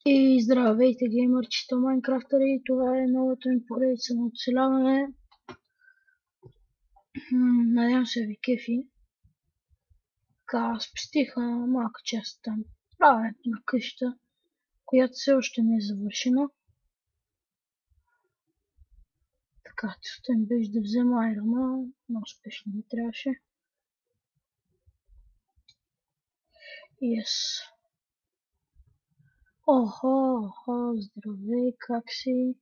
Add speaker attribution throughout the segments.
Speaker 1: И здравейте, геймърчета, Майнкрафтъри, това е новата ми поредица на оцеляване. Надявам се ви кефи. Така, спестих малка част там, правенето на къща, която все още не е завършена. Така, целта ми беше да взема айрона, но успешно ми трябваше. Yes. Охо, здравей, как си?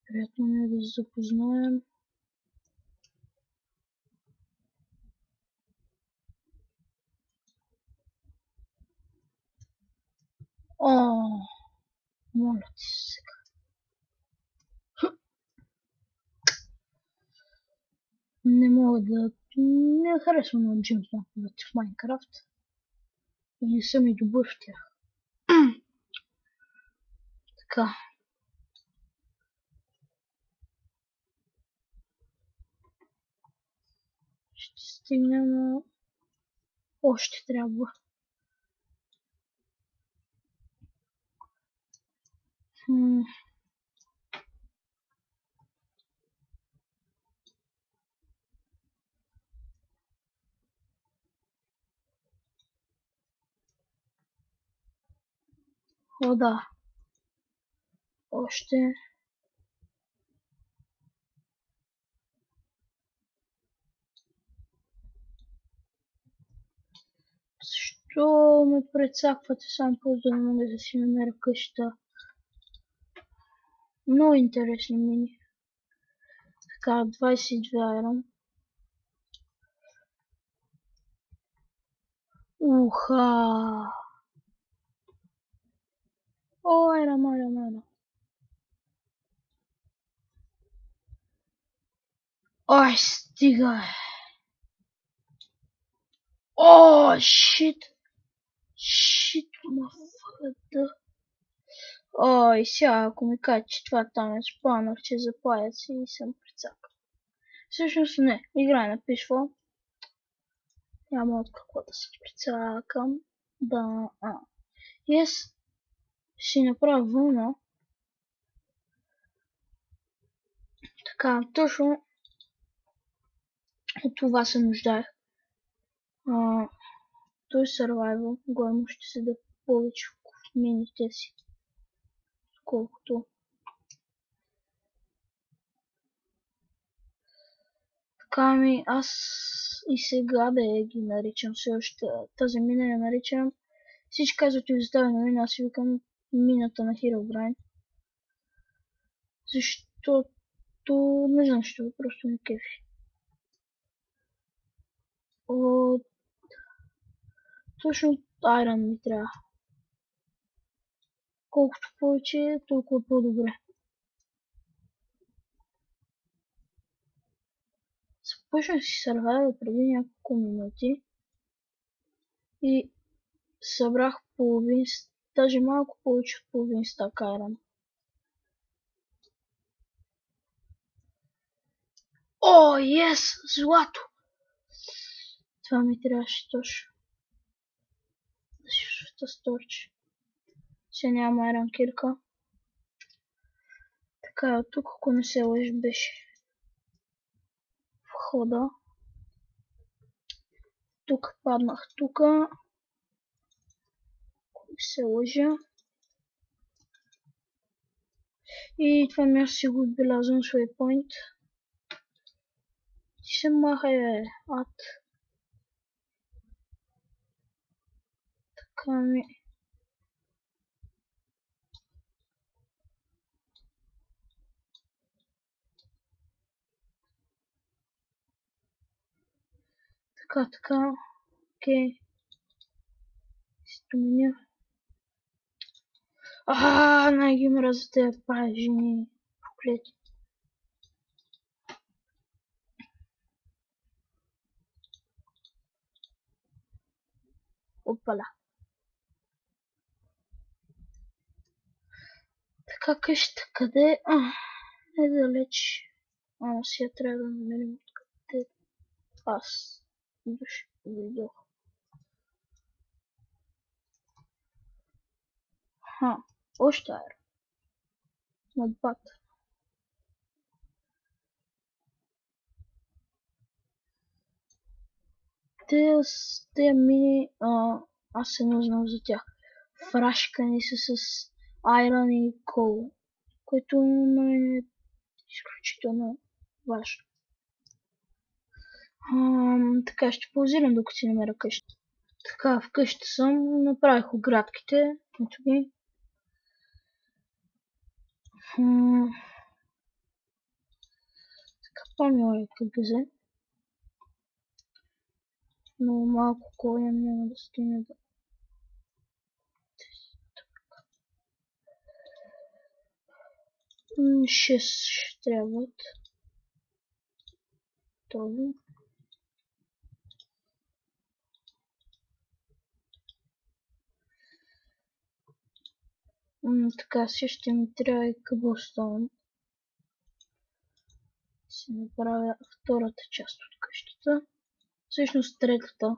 Speaker 1: Приятно ми е да се запознаем. Моля ти се. Не мога да... Не харесвам на Джеймс Бонд в Майнкрафт. И не съм и добър в тях. Така. Ще стигнем на... Още трябва. О, да. Още... Защо ме прецаквате сам просто да не мога да си намеря къща? Много интересни мини. Така, 22 айрон. Уха! О, айрон. Ой, стига! О, shit! Shit, мафада. Ой, сега, ако ми кажа, че това там е спанах, че запаяци и съм прецакал. Всъщност не, игра на пишва. Няма от какво да се прецакам. Да, Yes, ще направя вълна. Така, точно от това се нуждаех. Той survival, горе ще се да повече в мините си. Колкото. Така ми, аз и сега да ги наричам все още. Тази мина я наричам. Всички казват изоставена мина, аз си викам мината на Herobrine. Защото не знам защо, просто ми кефи. Точно Iron ми трябва. Колкото повече, толкова по-добре. Започнах си сървайвал преди няколко минути и събрах половин, даже малко повече от половин стак Iron. О, ес! Злато! Това ми трябваше точно. Да си света сторче. Сега няма айрон кирка. Така, от тук, ако не се лъжи, беше входа. Тук паднах тука. Ако не се лъжа. И това място си го отбелязвам с waypoint. Ти се махай, ад. Така ми... Така, окей. Стомня. Най-ги мразя тези жени. Проклети. Опаля. Така къща къде? Недалеч. Сега трябва да намерим откъде аз дойдох. още аеро. На двата. Те мини, аз се не знам за тях. Фрашкани са с айрон и кол, което е изключително важно. Така, ще паузирам докато си намеря къща. Така, вкъща съм, направих оградките. Ето ги. Така, по-малко КГЗ. Но малко коя няма да стигне да... 6 ще трябват. Това. Така, си ще ми трябва и къблстоун. Си направя втората част от къщата. Всъщност третата.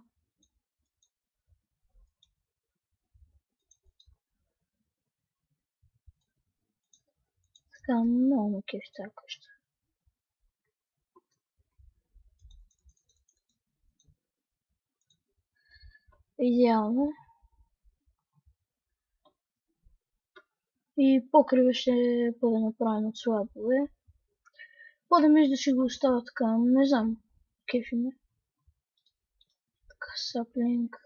Speaker 1: Така, много ме кефи тази къща. Идеално. И покрива ще бъде направен от слабове. Пода мисля да си го оставя така, не знам. Кефи ме. Така, саплинг.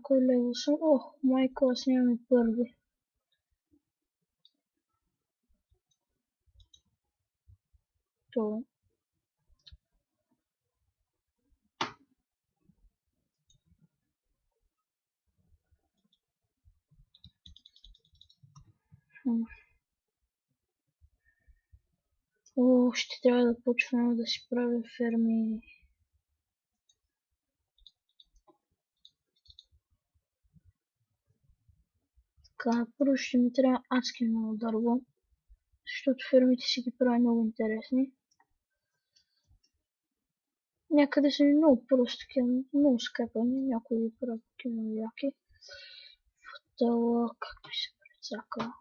Speaker 1: Кой левел съм? Ох, майко, аз нямам и първи. Това. О, ще трябва да почвам да си правя ферми. Така, първо ще ми трябва адски много дърво, защото фермите си ги прави много интересни. Някъде са много просто, много скъпани, някои ги правят много яки. Футъла, както се прецака.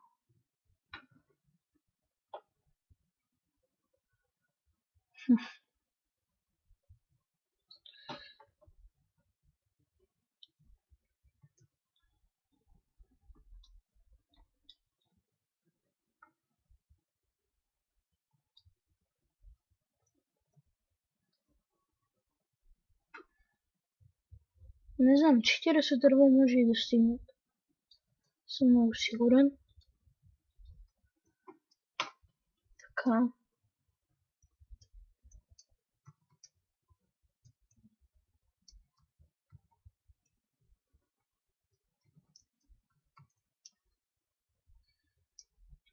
Speaker 1: Не знам, 40 дърва може и да стигнат. Съм много сигурен. Така.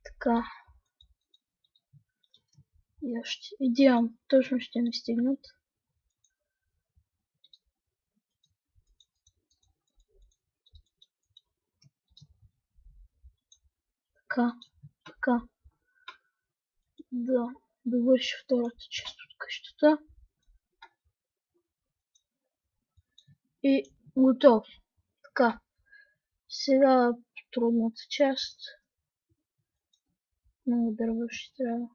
Speaker 1: Така. И още. Идеално. Точно ще ми стигнат. Така. Да довърши втората част от къщата. И готов. Така. Сега трудната част. Много дърво ще трябва.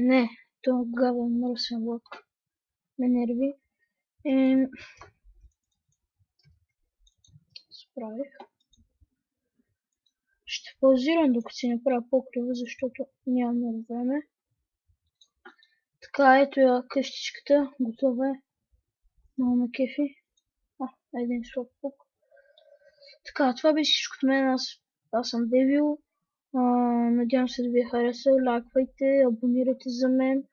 Speaker 1: Не, то гаден мръсен лък ме нерви. Справих. Ще паузирам докато си направя покрива, защото няма много време. Така, ето я къщичката, готова е. Много ме кефи. Един слаб пук. Така, това беше всичко от мен. Аз съм Девил. Надявам се да ви е харесал. Лайквайте, абонирайте за мен.